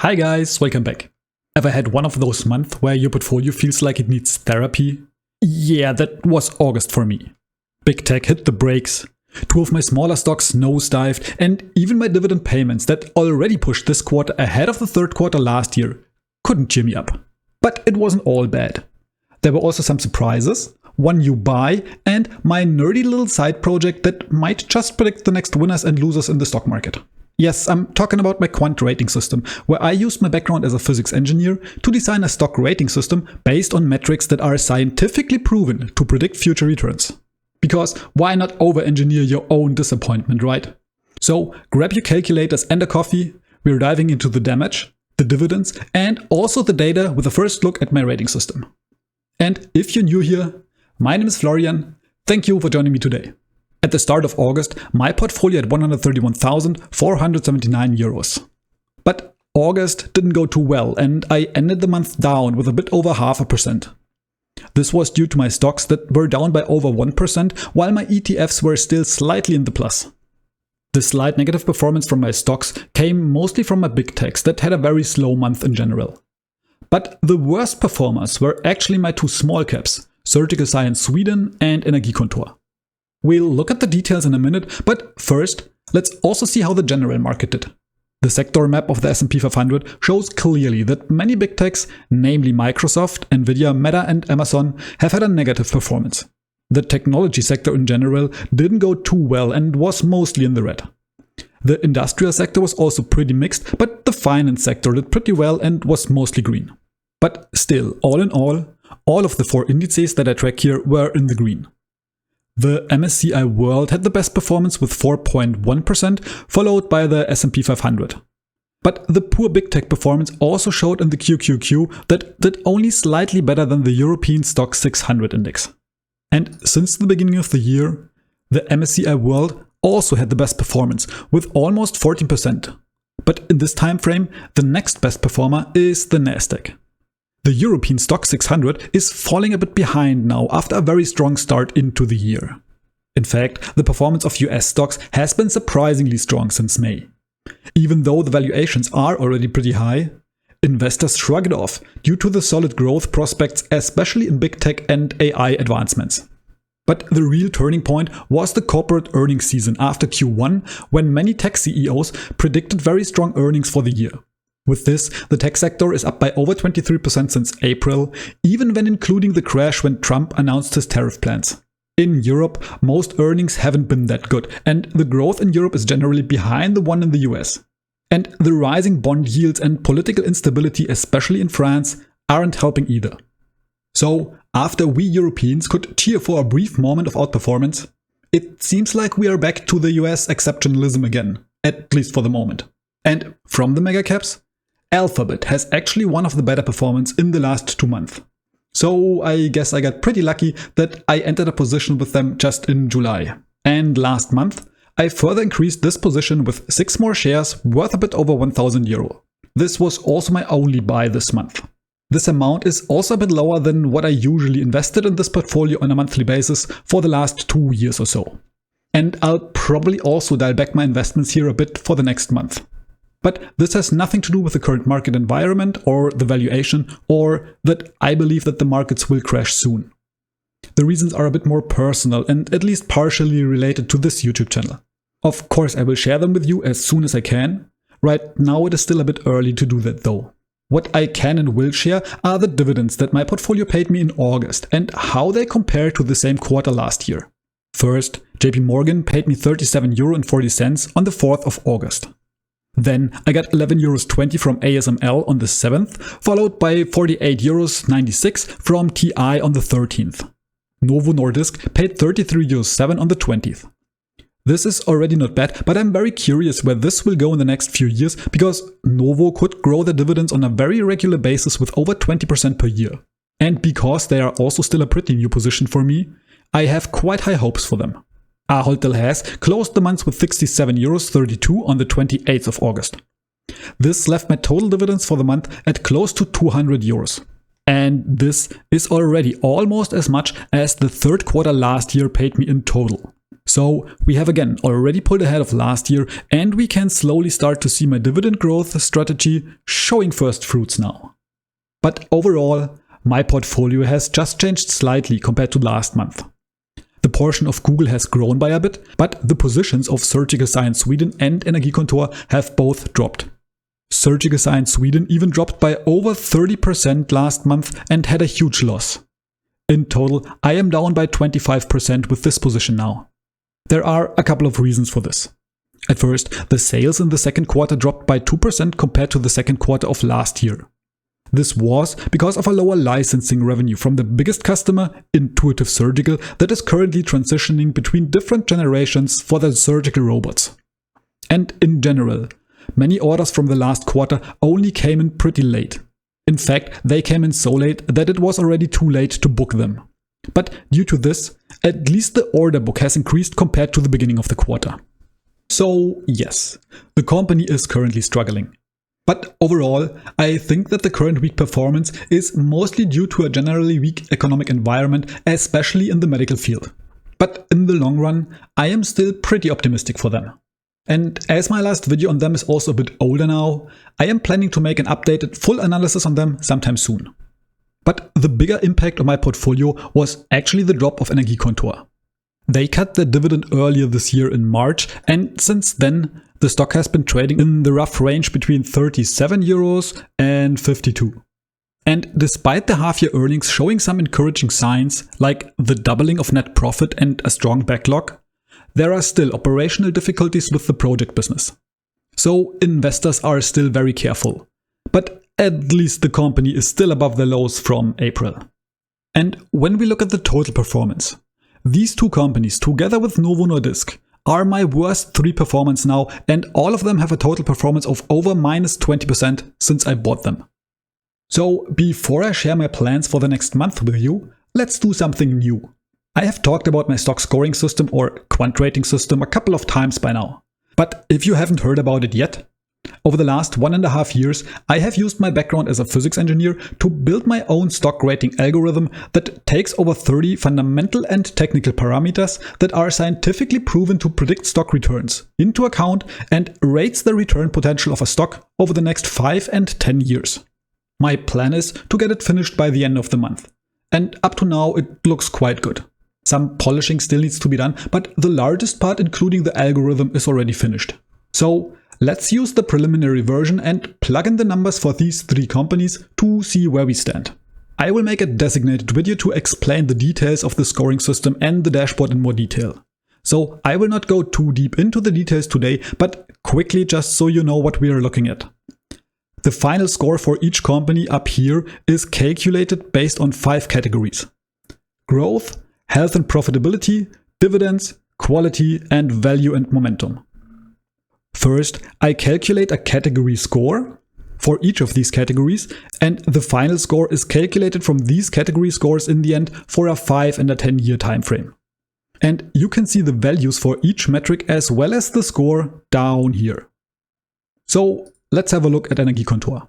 Hi guys, welcome back. Ever had one of those months where your portfolio feels like it needs therapy? Yeah, that was August for me. Big tech hit the brakes. Two of my smaller stocks nosedived, and even my dividend payments that already pushed this quarter ahead of the third quarter last year couldn't cheer me up. But it wasn't all bad. There were also some surprises, one new buy, and my nerdy little side project that might just predict the next winners and losers in the stock market. Yes, I'm talking about my Quant rating system, where I used my background as a physics engineer to design a stock rating system based on metrics that are scientifically proven to predict future returns. Because why not over-engineer your own disappointment, right? So grab your calculators and a coffee. We're diving into the damage, the dividends, and also the data with a first look at my rating system. And if you're new here, my name is Florian. Thank you for joining me today. At the start of August, my portfolio had 131,479 euros. But August didn't go too well, and I ended the month down with a bit over 0.5%. This was due to my stocks that were down by over 1%, while my ETFs were still slightly in the plus. The slight negative performance from my stocks came mostly from my big techs that had a very slow month in general. But the worst performers were actually my two small caps, Surgical Science Sweden and Energiekontor. We'll look at the details in a minute, but first, let's also see how the general market did. The sector map of the S&P 500 shows clearly that many big techs, namely Microsoft, Nvidia, Meta and Amazon, have had a negative performance. The technology sector in general didn't go too well and was mostly in the red. The industrial sector was also pretty mixed, but the finance sector did pretty well and was mostly green. But still, all in all of the four indices that I track here were in the green. The MSCI World had the best performance with 4.1%, followed by the S&P 500. But the poor big tech performance also showed in the QQQ that did only slightly better than the European Stock 600 index. And since the beginning of the year, the MSCI World also had the best performance with almost 14%. But in this time frame, the next best performer is the Nasdaq. The European Stock 600 is falling a bit behind now after a very strong start into the year. In fact, the performance of US stocks has been surprisingly strong since May. Even though the valuations are already pretty high, investors shrug it off due to the solid growth prospects, especially in big tech and AI advancements. But the real turning point was the corporate earnings season after Q1, when many tech CEOs predicted very strong earnings for the year. With this, the tech sector is up by over 23% since April, even when including the crash when Trump announced his tariff plans. In Europe, most earnings haven't been that good, and the growth in Europe is generally behind the one in the US. And the rising bond yields and political instability, especially in France, aren't helping either. So, after we Europeans could cheer for a brief moment of outperformance, it seems like we are back to the US exceptionalism again, at least for the moment. And from the megacaps, Alphabet has actually one of the better performance in the last 2 months. So I guess I got pretty lucky that I entered a position with them just in July. And last month, I further increased this position with 6 more shares worth a bit over 1,000 euro. This was also my only buy this month. This amount is also a bit lower than what I usually invested in this portfolio on a monthly basis for the last 2 years or so. And I'll probably also dial back my investments here a bit for the next month. But this has nothing to do with the current market environment or the valuation, or that I believe that the markets will crash soon. The reasons are a bit more personal and at least partially related to this YouTube channel. Of course, I will share them with you as soon as I can. Right now it is still a bit early to do that though. What I can and will share are the dividends that my portfolio paid me in August and how they compare to the same quarter last year. First, JP Morgan paid me 37,40 euro on the 4th of August. Then I got 11.20 euros from ASML on the 7th, followed by 48.96 euros from TI on the 13th. Novo Nordisk paid 33.07 euros on the 20th. This is already not bad, but I'm very curious where this will go in the next few years, because Novo could grow their dividends on a very regular basis with over 20% per year. And because they are also still a pretty new position for me, I have quite high hopes for them. Ahold Delhaize closed the month with 67.32 euros on the 28th of August. This left my total dividends for the month at close to 200 euros. And this is already almost as much as the third quarter last year paid me in total. So we have again already pulled ahead of last year, and we can slowly start to see my dividend growth strategy showing first fruits now. But overall, my portfolio has just changed slightly compared to last month. The portion of Google has grown by a bit, but the positions of Surgical Science Sweden and Energikontor have both dropped. Surgical Science Sweden even dropped by over 30% last month and had a huge loss. In total, I am down by 25% with this position now. There are a couple of reasons for this. At first, the sales in the second quarter dropped by 2% compared to the second quarter of last year. This was because of a lower licensing revenue from the biggest customer, Intuitive Surgical, that is currently transitioning between different generations for their surgical robots. And in general, many orders from the last quarter only came in pretty late. In fact, they came in so late that it was already too late to book them. But due to this, at least the order book has increased compared to the beginning of the quarter. So yes, the company is currently struggling. But overall, I think that the current weak performance is mostly due to a generally weak economic environment, especially in the medical field. But in the long run, I am still pretty optimistic for them. And as my last video on them is also a bit older now, I am planning to make an updated full analysis on them sometime soon. But the bigger impact on my portfolio was actually the drop of Energikontor. They cut their dividend earlier this year in March, and since then the stock has been trading in the rough range between 37 euros and 52. And despite the half-year earnings showing some encouraging signs, like the doubling of net profit and a strong backlog, there are still operational difficulties with the project business. So investors are still very careful. But at least the company is still above the lows from April. And when we look at the total performance, these two companies, together with Novo Nordisk, are my worst three performance now, and all of them have a total performance of over -20% since I bought them. So before I share my plans for the next month with you, let's do something new. I have talked about my stock scoring system or Quant rating system a couple of times by now. But if you haven't heard about it yet, over the last 1.5 years, I have used my background as a physics engineer to build my own stock rating algorithm that takes over 30 fundamental and technical parameters that are scientifically proven to predict stock returns into account and rates the return potential of a stock over the next 5 and 10 years. My plan is to get it finished by the end of the month. And up to now, it looks quite good. Some polishing still needs to be done, but the largest part, including the algorithm, is already finished. So let's use the preliminary version and plug in the numbers for these three companies to see where we stand. I will make a designated video to explain the details of the scoring system and the dashboard in more detail. So I will not go too deep into the details today, but quickly just so you know what we are looking at. The final score for each company up here is calculated based on 5 categories: growth, health and profitability, dividends, quality, and value and momentum. First, I calculate a category score for each of these categories, and the final score is calculated from these category scores in the end for a 5 and a 10-year time frame. And you can see the values for each metric as well as the score down here. So let's have a look at Energikontor.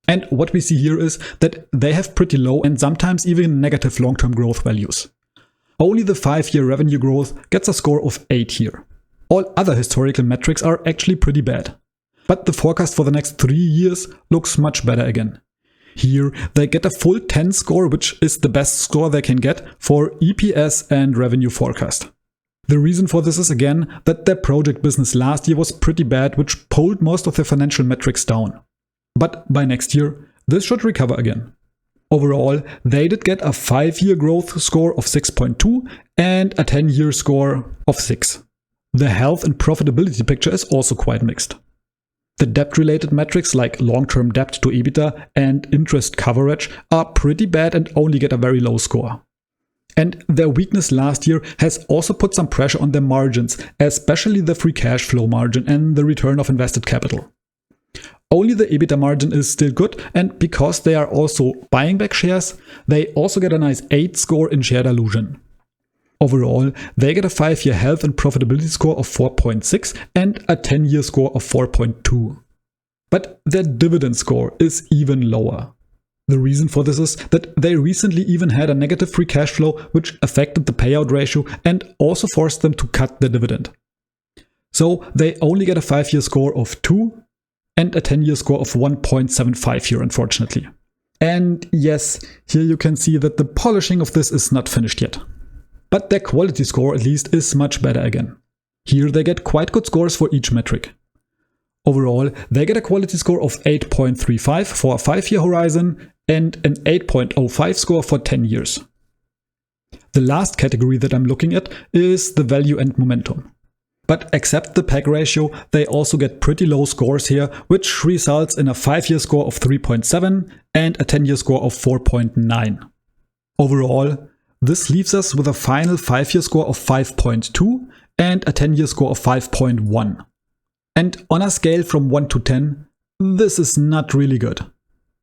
And what we see here is that they have pretty low and sometimes even negative long-term growth values. Only the 5-year revenue growth gets a score of 8 here. All other historical metrics are actually pretty bad. But the forecast for the next 3 years looks much better again. Here they get a full 10 score, which is the best score they can get for EPS and revenue forecast. The reason for this is again that their project business last year was pretty bad, which pulled most of their financial metrics down. But by next year, this should recover again. Overall, they did get a 5-year growth score of 6.2 and a 10-year score of 6. The health and profitability picture is also quite mixed. The debt-related metrics like long-term debt to EBITDA and interest coverage are pretty bad and only get a very low score. And their weakness last year has also put some pressure on their margins, especially the free cash flow margin and the return of invested capital. Only the EBITDA margin is still good, and because they are also buying back shares, they also get a nice 8 score in share dilution. Overall, they get a 5-year health and profitability score of 4.6 and a 10-year score of 4.2. But their dividend score is even lower. The reason for this is that they recently even had a negative free cash flow, which affected the payout ratio and also forced them to cut the dividend. So they only get a 5-year score of 2 and a 10-year score of 1.75 here, unfortunately. And yes, here you can see that the polishing of this is not finished yet. But their quality score at least is much better again. Here they get quite good scores for each metric. Overall, they get a quality score of 8.35 for a 5-year horizon and an 8.05 score for 10 years. The last category that I'm looking at is the value and momentum. But except the PEG ratio, they also get pretty low scores here, which results in a 5-year score of 3.7 and a 10-year score of 4.9. Overall, this leaves us with a final 5-year score of 5.2 and a 10-year score of 5.1. And on a scale from 1 to 10, this is not really good.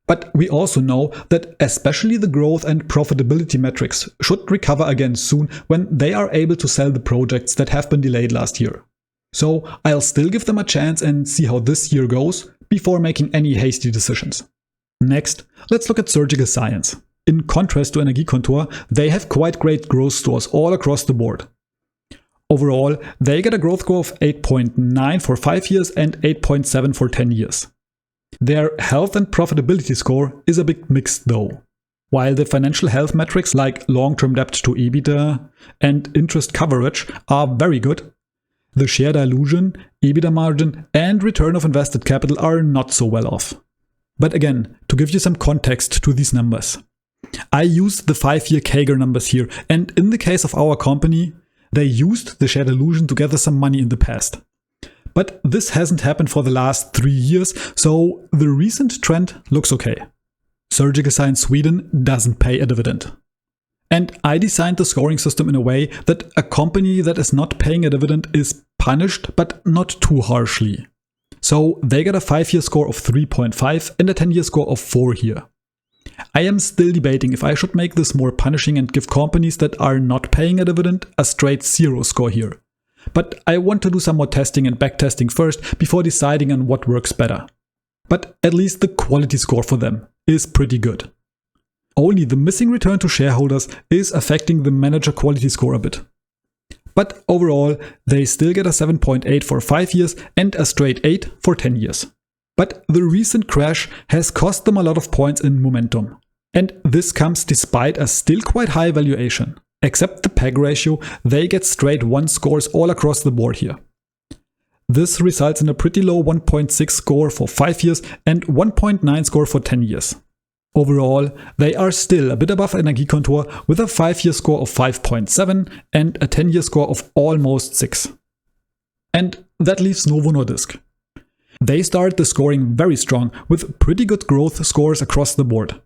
But we also know that especially the growth and profitability metrics should recover again soon when they are able to sell the projects that have been delayed last year. So I'll still give them a chance and see how this year goes before making any hasty decisions. Next, let's look at Surgical Science. In contrast to Energiekontor, they have quite great growth stores all across the board. Overall, they get a growth score of 8.9 for 5 years and 8.7 for 10 years. Their health and profitability score is a bit mixed though. While the financial health metrics like long-term debt to EBITDA and interest coverage are very good, the share dilution, EBITDA margin and return of invested capital are not so well off. But again, to give you some context to these numbers, I used the 5-year CAGR numbers here, and in the case of our company, they used the share dilution to gather some money in the past. But this hasn't happened for the last 3 years, so the recent trend looks okay. Surgical Science Sweden doesn't pay a dividend. And I designed the scoring system in a way that a company that is not paying a dividend is punished, but not too harshly. So they get a 5-year score of 3.5 and a 10-year score of 4 here. I am still debating if I should make this more punishing and give companies that are not paying a dividend a straight 0 score here. But I want to do some more testing and backtesting first before deciding on what works better. But at least the quality score for them is pretty good. Only the missing return to shareholders is affecting the manager quality score a bit. But overall, they still get a 7.8 for 5 years and a straight 8 for 10 years. But the recent crash has cost them a lot of points in momentum. And this comes despite a still quite high valuation. Except the PEG ratio, they get straight 1 scores all across the board here. This results in a pretty low 1.6 score for 5 years and 1.9 score for 10 years. Overall, they are still a bit above Energiekontor with a 5-year score of 5.7 and a 10-year score of almost 6. And that leaves Novo Nordisk. They start the scoring very strong with pretty good growth scores across the board.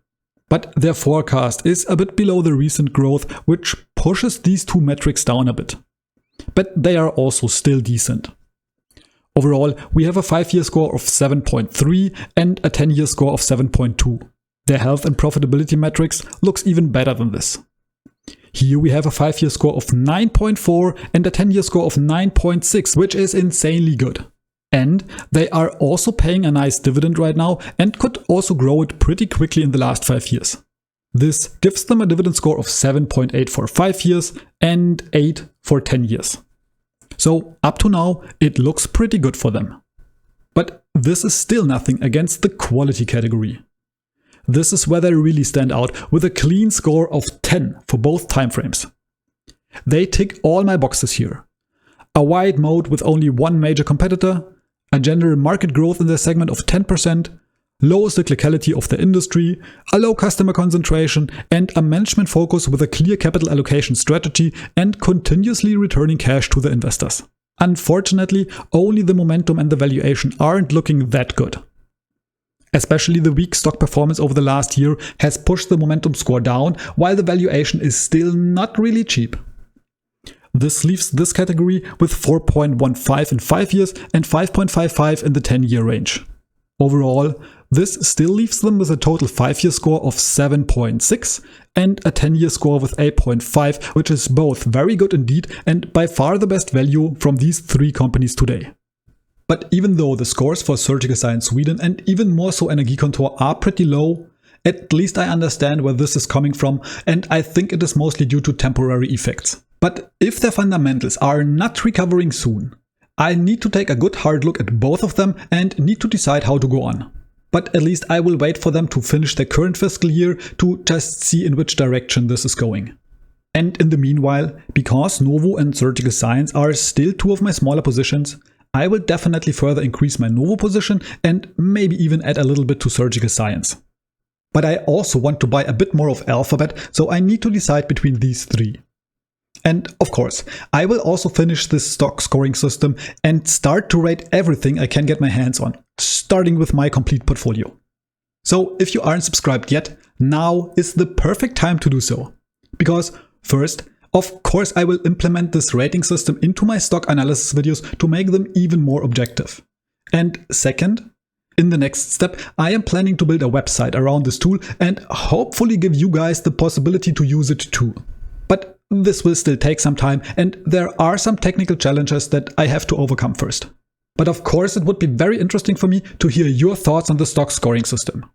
But their forecast is a bit below the recent growth, which pushes these two metrics down a bit. But they are also still decent. Overall, we have a 5-year score of 7.3 and a 10-year score of 7.2. Their health and profitability metrics looks even better than this. Here we have a 5-year score of 9.4 and a 10-year score of 9.6, which is insanely good. And they are also paying a nice dividend right now and could also grow it pretty quickly in the last 5 years. This gives them a dividend score of 7.8 for 5 years and 8 for 10 years. So up to now, it looks pretty good for them. But this is still nothing against the quality category. This is where they really stand out with a clean score of 10 for both timeframes. They tick all my boxes here. A wide moat with only one major competitor, a general market growth in their segment of 10%, low cyclicality of the industry, a low customer concentration, and a management focus with a clear capital allocation strategy and continuously returning cash to the investors. Unfortunately, only the momentum and the valuation aren't looking that good. Especially the weak stock performance over the last year has pushed the momentum score down, while the valuation is still not really cheap. This leaves this category with 4.15 in 5 years and 5.55 in the 10-year range. Overall, this still leaves them with a total 5-year score of 7.6 and a 10-year score with 8.5, which is both very good indeed and by far the best value from these 3 companies today. But even though the scores for Surgical Science Sweden and even more so Energiekontor are pretty low, At least I understand where this is coming from, and I think it is mostly due to temporary effects. But if their fundamentals are not recovering soon, I need to take a good hard look at both of them and need to decide how to go on. But at least I will wait for them to finish their current fiscal year to just see in which direction this is going. And in the meanwhile, because Novo and Surgical Science are still two of my smaller positions, I will definitely further increase my Novo position and maybe even add a little bit to Surgical Science. But I also want to buy a bit more of Alphabet, so I need to decide between these three. And of course, I will also finish this stock scoring system and start to rate everything I can get my hands on, starting with my complete portfolio. So if you aren't subscribed yet, now is the perfect time to do so. Because first, of course, I will implement this rating system into my stock analysis videos to make them even more objective. And second, in the next step, I am planning to build a website around this tool and hopefully give you guys the possibility to use it too. But this will still take some time and there are some technical challenges that I have to overcome first. But of course, it would be very interesting for me to hear your thoughts on the stock scoring system.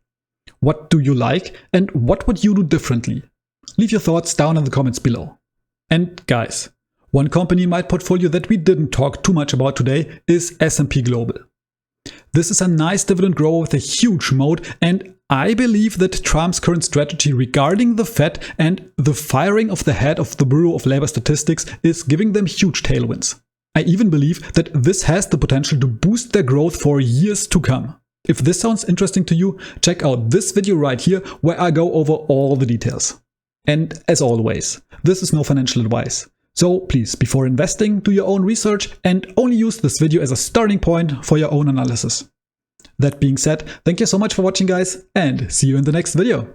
What do you like and what would you do differently? Leave your thoughts down in the comments below. And guys, one company in my portfolio that we didn't talk too much about today is S&P Global. This is a nice dividend grower with a huge moat, and I believe that Trump's current strategy regarding the Fed and the firing of the head of the Bureau of Labor Statistics is giving them huge tailwinds. I even believe that this has the potential to boost their growth for years to come. If this sounds interesting to you, check out this video right here where I go over all the details. And as always, this is no financial advice. So please, before investing, do your own research and only use this video as a starting point for your own analysis. That being said, thank you so much for watching guys, and see you in the next video.